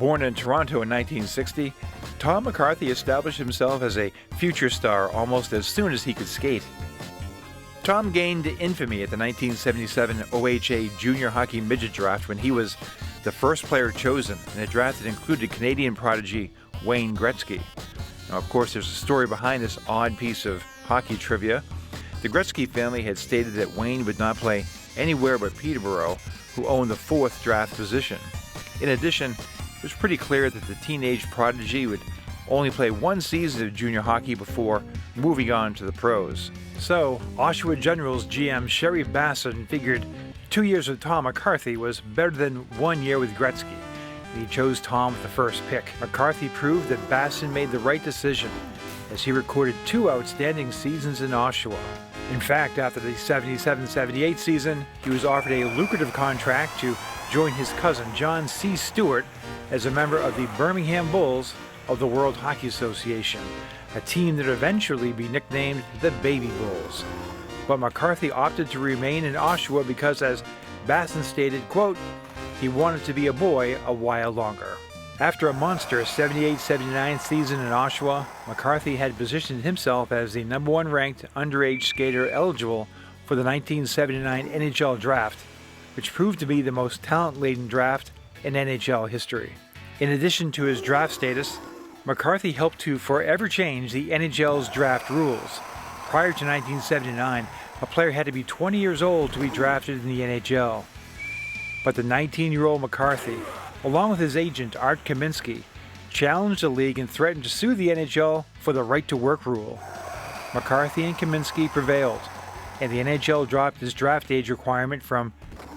Born in Toronto in 1960, Tom McCarthy established himself as a future star almost as soon as he could skate. Tom gained infamy at the 1977 OHA Junior Hockey Midget Draft when he was the first player chosen in a draft that included Canadian prodigy Wayne Gretzky. Now, of course, there's a story behind this odd piece of hockey trivia. The Gretzky family had stated that Wayne would not play anywhere but Peterborough, who owned the fourth draft position. In addition, it was pretty clear that the teenage prodigy would only play one season of junior hockey before moving on to the pros. So, Oshawa Generals GM Sherwood Bassin figured 2 years with Tom McCarthy was better than 1 year with Gretzky. He chose Tom with the first pick. McCarthy proved that Bassin made the right decision, as he recorded 2 outstanding seasons in Oshawa. In fact, after the 77-78 season, he was offered a lucrative contract to join his cousin John C. Stewart as a member of the Birmingham Bulls of the World Hockey Association, a team that would eventually be nicknamed the Baby Bulls. But McCarthy opted to remain in Oshawa because, as Bassin stated, quote, he wanted to be a boy a while longer. After a monster 78-79 season in Oshawa, McCarthy had positioned himself as the number 1 ranked underage skater eligible for the 1979 NHL Draft, which proved to be the most talent-laden draft in NHL history. In addition to his draft status, McCarthy helped to forever change the NHL's draft rules. Prior to 1979, a player had to be 20 years old to be drafted in the NHL. But the 19-year-old McCarthy, along with his agent Art Kaminsky, challenged the league and threatened to sue the NHL for the right-to-work rule. McCarthy and Kaminsky prevailed, and the NHL dropped his draft age requirement from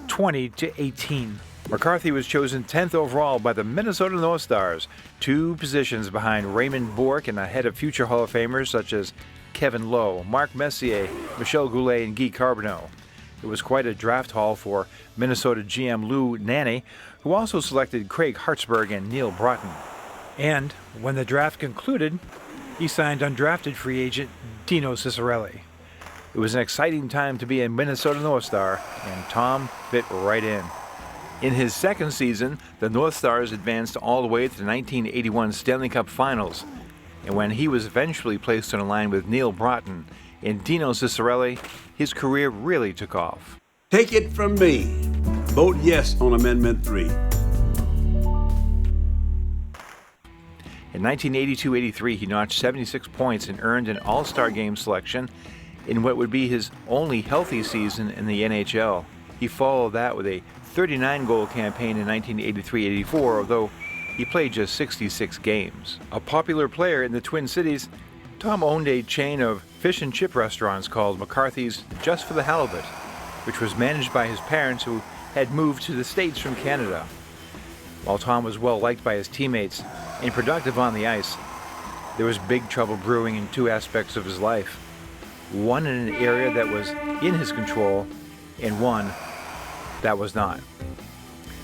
20 to 18. McCarthy was chosen 10th overall by the Minnesota North Stars, 2 positions behind Raymond Bourque and ahead of future Hall of Famers such as Kevin Lowe, Mark Messier, Michel Goulet, and Guy Carbonneau. It was quite a draft haul for Minnesota GM Lou Nanne, who also selected Craig Hartsburg and Neil Broughton. And when the draft concluded, he signed undrafted free agent Dino Ciccarelli. It was an exciting time to be a Minnesota North Star, and Tom fit right in. In his second season, the North Stars advanced all the way to the 1981 Stanley Cup Finals, and when he was eventually placed on a line with Neil Broughton and Dino Ciccarelli, his career really took off. Take it from me. Vote yes on Amendment 3. In 1982-83, he notched 76 points and earned an All-Star Game selection in what would be his only healthy season in the NHL. He followed that with a 39-goal campaign in 1983-84, although he played just 66 games. A popular player in the Twin Cities, Tom owned a chain of fish and chip restaurants called McCarthy's Just for the Halibut, which was managed by his parents who had moved to the States from Canada. While Tom was well liked by his teammates and productive on the ice, there was big trouble brewing in 2 aspects of his life. One in an area that was in his control, and one that was not.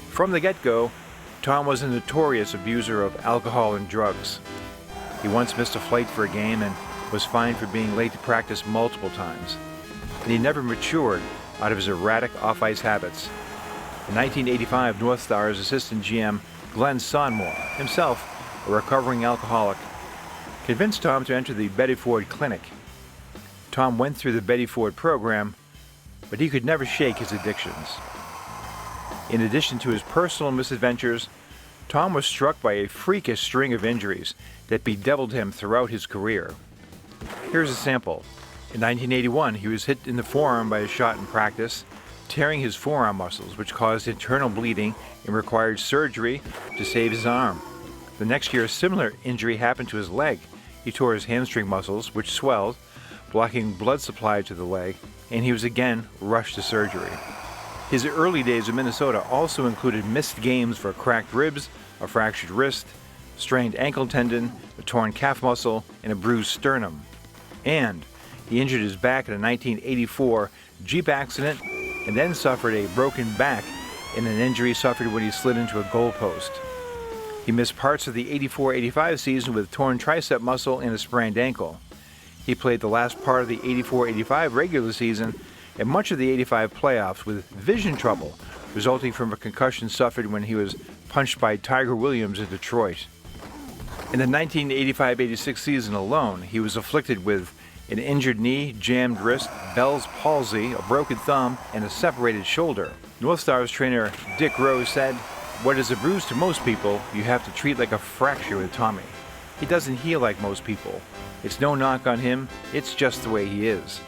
From the get-go, Tom was a notorious abuser of alcohol and drugs. He once missed a flight for a game and was fined for being late to practice multiple times. And he never matured out of his erratic off-ice habits. The 1985 North Stars assistant GM Glenn Sonmore, himself a recovering alcoholic, convinced Tom to enter the Betty Ford Clinic. Tom went through the Betty Ford program, but he could never shake his addictions. In addition to his personal misadventures, Tom was struck by a freakish string of injuries that bedeviled him throughout his career. Here's a sample. In 1981, he was hit in the forearm by a shot in practice, tearing his forearm muscles, which caused internal bleeding and required surgery to save his arm. The next year, a similar injury happened to his leg. He tore his hamstring muscles, which swelled, blocking blood supply to the leg, and he was again rushed to surgery. His early days in Minnesota also included missed games for cracked ribs, a fractured wrist, strained ankle tendon, a torn calf muscle, and a bruised sternum. And he injured his back in a 1984 Jeep accident and then suffered a broken back in an injury suffered when he slid into a goalpost. He missed parts of the 84-85 season with torn tricep muscle and a sprained ankle. He played the last part of the 84-85 regular season and much of the 85 playoffs with vision trouble resulting from a concussion suffered when he was punched by Tiger Williams in Detroit. In the 1985-86 season alone, he was afflicted with an injured knee, jammed wrist, Bell's palsy, a broken thumb, and a separated shoulder. North Stars trainer Dick Rose said, "What is a bruise to most people, you have to treat like a fracture with Tommy. He doesn't heal like most people. It's no knock on him, it's just the way he is."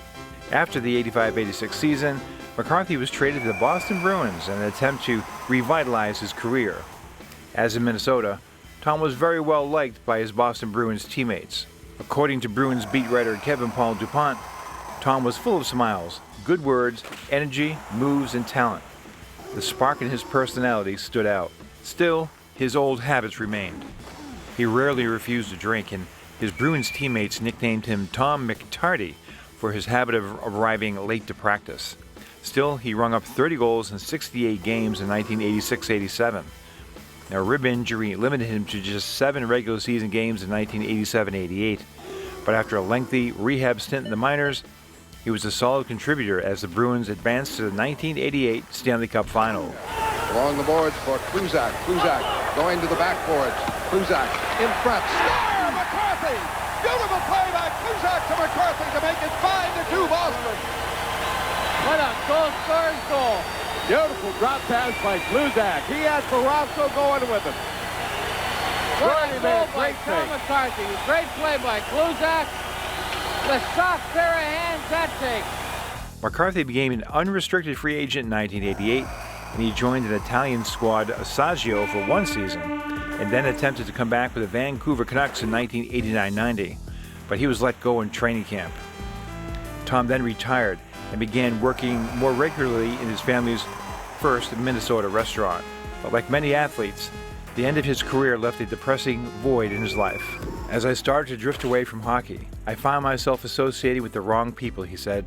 After the 85-86 season, McCarthy was traded to the Boston Bruins in an attempt to revitalize his career. As in Minnesota, Tom was very well liked by his Boston Bruins teammates. According to Bruins beat writer Kevin Paul DuPont, Tom was full of smiles, good words, energy, moves, and talent. The spark in his personality stood out. Still, his old habits remained. He rarely refused to drink, and his Bruins teammates nicknamed him Tom McTardy for his habit of arriving late to practice. Still, he rung up 30 goals in 68 games in 1986-87. Now, a rib injury limited him to just 7 regular season games in 1987-88, but after a lengthy rehab stint in the minors, he was a solid contributor as the Bruins advanced to the 1988 Stanley Cup Finals. Along the boards for Kluzak. Kluzak going to the backboards. Kluzak in front. Score! McCarthy! Beautiful play by Kluzak to McCarthy to make it 5-2 Boston. What a goal scorer's goal. Beautiful drop pass by Kluzak. He has Barrasso going with him. What a goal by Tom McCarthy. Great play by Kluzak. The soft pair of hands that takes. McCarthy became an unrestricted free agent in 1988, and he joined an Italian squad, Assaggio, for 1 season, and then attempted to come back with the Vancouver Canucks in 1989-90, but he was let go in training camp. Tom then retired and began working more regularly in his family's first Minnesota restaurant. But like many athletes, the end of his career left a depressing void in his life. "As I started to drift away from hockey, I found myself associating with the wrong people," he said.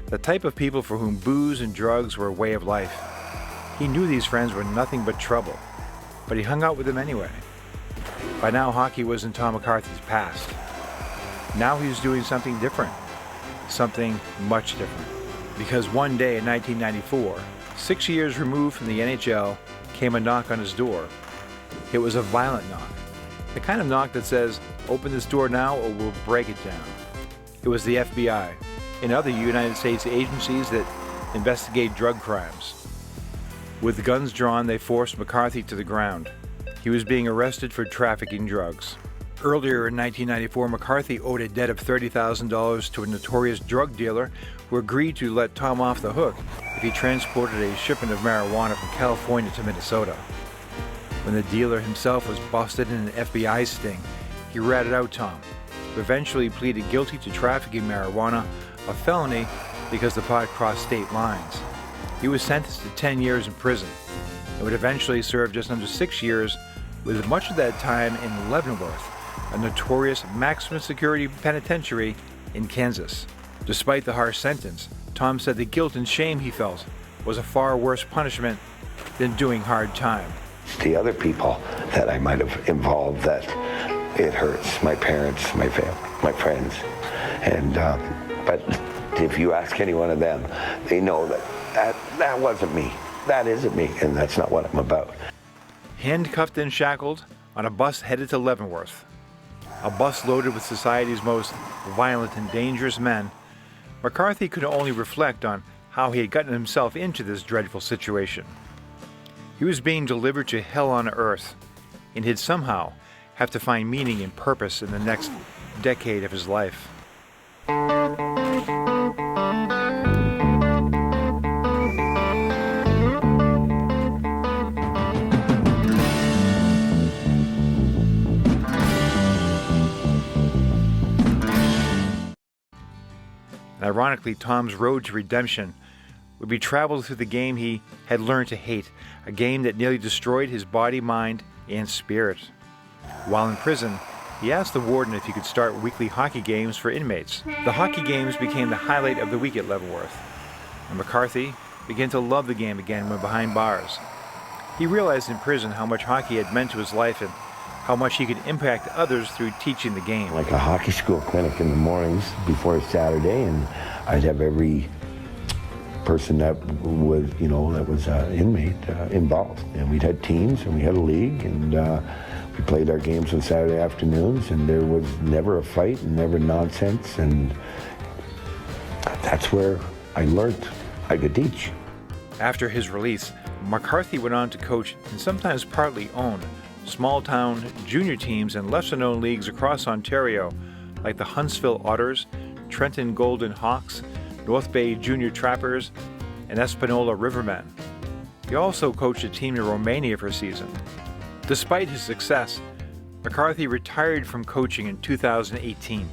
"The type of people for whom booze and drugs were a way of life. He knew these friends were nothing but trouble, but he hung out with them anyway." By now, hockey was in Tom McCarthy's past. Now he was doing something different, something much different. Because one day in 1994, 6 years removed from the NHL, came a knock on his door. It was a violent knock. The kind of knock that says, "Open this door now or we'll break it down." It was the FBI and other United States agencies that investigate drug crimes. With guns drawn, they forced McCarthy to the ground. He was being arrested for trafficking drugs. Earlier in 1994, McCarthy owed a debt of $30,000 to a notorious drug dealer who agreed to let Tom off the hook if he transported a shipment of marijuana from California to Minnesota. When the dealer himself was busted in an FBI sting, he ratted out Tom, who eventually pleaded guilty to trafficking marijuana, a felony because the pot crossed state lines. He was sentenced to 10 years in prison and would eventually serve just under 6 years, with much of that time in Leavenworth, a notorious maximum security penitentiary in Kansas. Despite the harsh sentence, Tom said the guilt and shame he felt was a far worse punishment than doing hard time. The other people that I might have involved, that it hurts. My parents, my family, my friends. And but if you ask any one of them, they know that wasn't me. That isn't me, and that's not what I'm about. Handcuffed and shackled on a bus headed to Leavenworth, a bus loaded with society's most violent and dangerous men, McCarthy could only reflect on how he had gotten himself into this dreadful situation. He was being delivered to hell on earth, and he'd somehow have to find meaning and purpose in the next decade of his life. Ironically, Tom's road to redemption would be traveled through the game he had learned to hate, a game that nearly destroyed his body, mind, and spirit. While in prison, he asked the warden if he could start weekly hockey games for inmates. The hockey games became the highlight of the week at Leavenworth, and McCarthy began to love the game again when behind bars. He realized in prison how much hockey had meant to his life and how much he could impact others through teaching the game. Like a hockey school clinic in the mornings before Saturday, and I'd have every person that was, inmate involved. And we'd had teams and we had a league, and we played our games on Saturday afternoons, and there was never a fight and never nonsense, and that's where I learned I could teach. After his release, McCarthy went on to coach and sometimes partly own small-town junior teams in lesser-known leagues across Ontario, like the Huntsville Otters, Trenton Golden Hawks, North Bay Junior Trappers, and Espanola Rivermen. He also coached a team in Romania for a season. Despite his success, McCarthy retired from coaching in 2018.